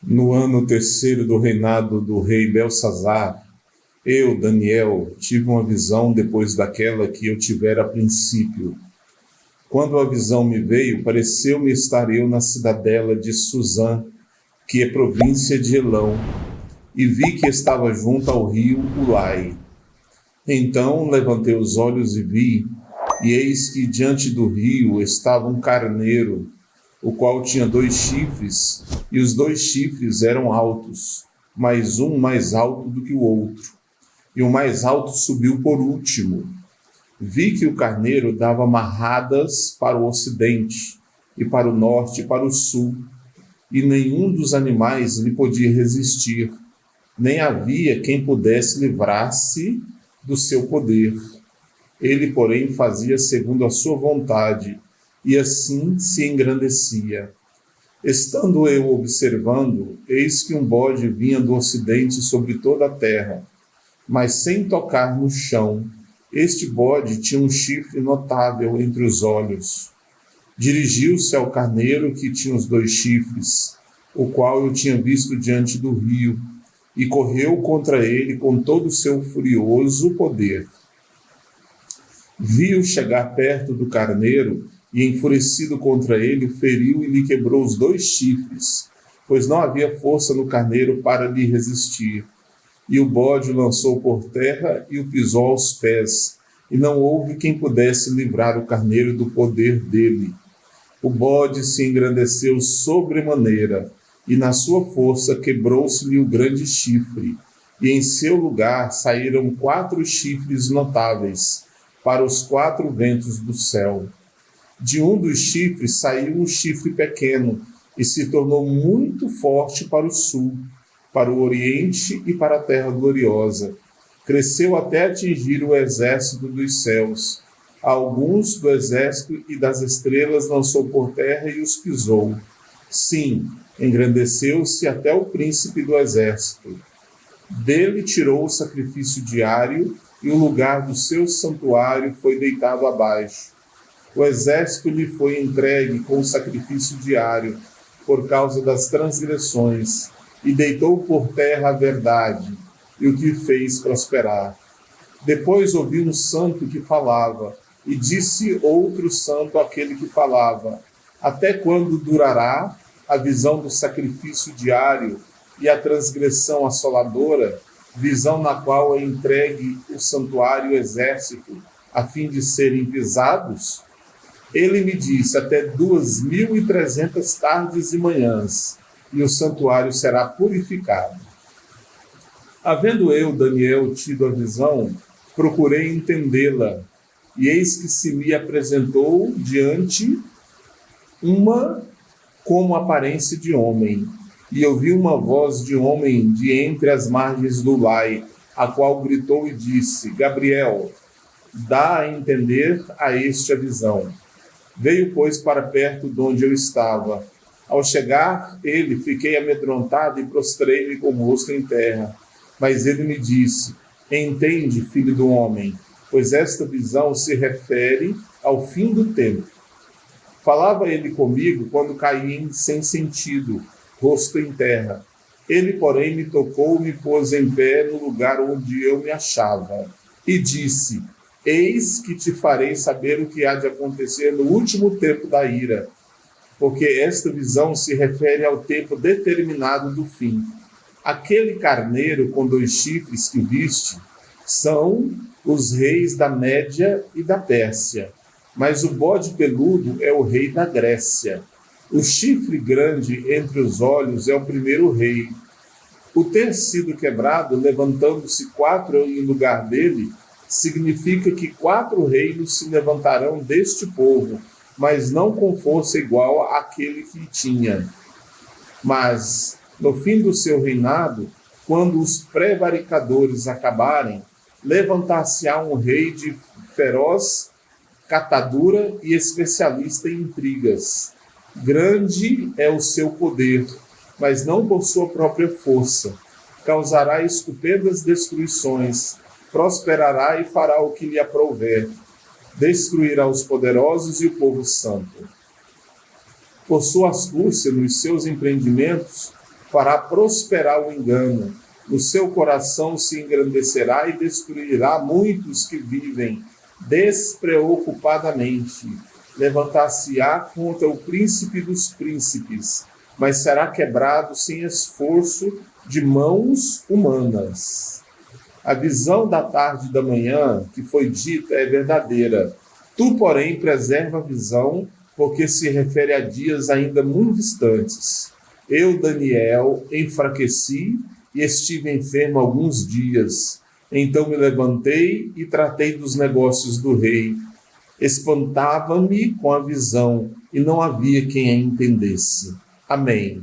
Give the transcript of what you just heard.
No ano terceiro do reinado do rei Belsazar, eu, Daniel, tive uma visão depois daquela que eu tivera a princípio. Quando a visão me veio, pareceu-me estar eu na cidadela de Suzã, que é província de Elão, e vi que estava junto ao rio Ulai. Então levantei os olhos e vi, e eis que diante do rio estava um carneiro, o qual tinha 2 chifres, e os 2 chifres eram altos, mas um mais alto do que o outro. E o mais alto subiu por último. Vi que o carneiro dava marradas para o ocidente, e para o norte e para o sul, e nenhum dos animais lhe podia resistir, nem havia quem pudesse livrar-se do seu poder. Ele, porém, fazia segundo a sua vontade, e assim se engrandecia. Estando eu observando, eis que um bode vinha do ocidente sobre toda a terra, mas sem tocar no chão. Este bode tinha um chifre notável entre os olhos. Dirigiu-se ao carneiro que tinha os 2 chifres, o qual eu tinha visto diante do rio, e correu contra ele com todo o seu furioso poder. Viu chegar perto do carneiro, e enfurecido contra ele, feriu e lhe quebrou os 2 chifres, pois não havia força no carneiro para lhe resistir. E o bode o lançou por terra e o pisou aos pés, e não houve quem pudesse livrar o carneiro do poder dele. O bode se engrandeceu sobremaneira, e na sua força quebrou-se-lhe o grande chifre, e em seu lugar saíram 4 chifres notáveis, para os 4 ventos do céu. De um dos chifres saiu um chifre pequeno, e se tornou muito forte para o sul, para o oriente e para a terra gloriosa. Cresceu até atingir o exército dos céus. Alguns do exército e das estrelas lançou por terra e os pisou. Sim, engrandeceu-se até o príncipe do exército. Dele tirou o sacrifício diário, e o lugar do seu santuário foi deitado abaixo. O exército lhe foi entregue com o sacrifício diário, por causa das transgressões, e deitou por terra a verdade, e o que fez prosperar. Depois ouvi um santo que falava, e disse outro santo àquele que falava: até quando durará a visão do sacrifício diário e a transgressão assoladora, visão na qual é entregue o santuário e o exército, a fim de serem pisados? Ele me disse: até 2.300 tardes e manhãs, e o santuário será purificado. Havendo eu, Daniel, tido a visão, procurei entendê-la, e eis que se me apresentou diante uma como aparência de homem, e ouvi uma voz de homem de entre as margens do Ulai, a qual gritou e disse: Gabriel, dá a entender a este a visão. Veio, pois, para perto de onde eu estava. Ao chegar ele, fiquei amedrontado e prostrei-me com o rosto em terra. Mas ele me disse: entende, filho do homem, pois esta visão se refere ao fim do tempo. Falava ele comigo quando caí sem sentido, rosto em terra. Ele, porém, me tocou e me pôs em pé no lugar onde eu me achava. E disse: eis que te farei saber o que há de acontecer no último tempo da ira, porque esta visão se refere ao tempo determinado do fim. Aquele carneiro com 2 chifres que viste são os reis da Média e da Pérsia, mas o bode peludo é o rei da Grécia. O chifre grande entre os olhos é o primeiro rei. O ter sido quebrado, levantando-se 4 em lugar dele, significa que 4 reinos se levantarão deste povo, mas não com força igual àquele que tinha. Mas, no fim do seu reinado, quando os prevaricadores acabarem, levantar-se-á um rei de feroz catadura e especialista em intrigas. Grande é o seu poder, mas não por sua própria força. Causará estupendas destruições, prosperará e fará o que lhe aprouver, destruirá os poderosos e o povo santo. Por sua astúcia nos seus empreendimentos, fará prosperar o engano, no seu coração se engrandecerá e destruirá muitos que vivem despreocupadamente. Levantar-se-á contra o príncipe dos príncipes, mas será quebrado sem esforço de mãos humanas. A visão da tarde e da manhã que foi dita é verdadeira. Tu, porém, preserva a visão, porque se refere a dias ainda muito distantes. Eu, Daniel, enfraqueci e estive enfermo alguns dias. Então me levantei e tratei dos negócios do rei. Espantava-me com a visão e não havia quem a entendesse. Amém.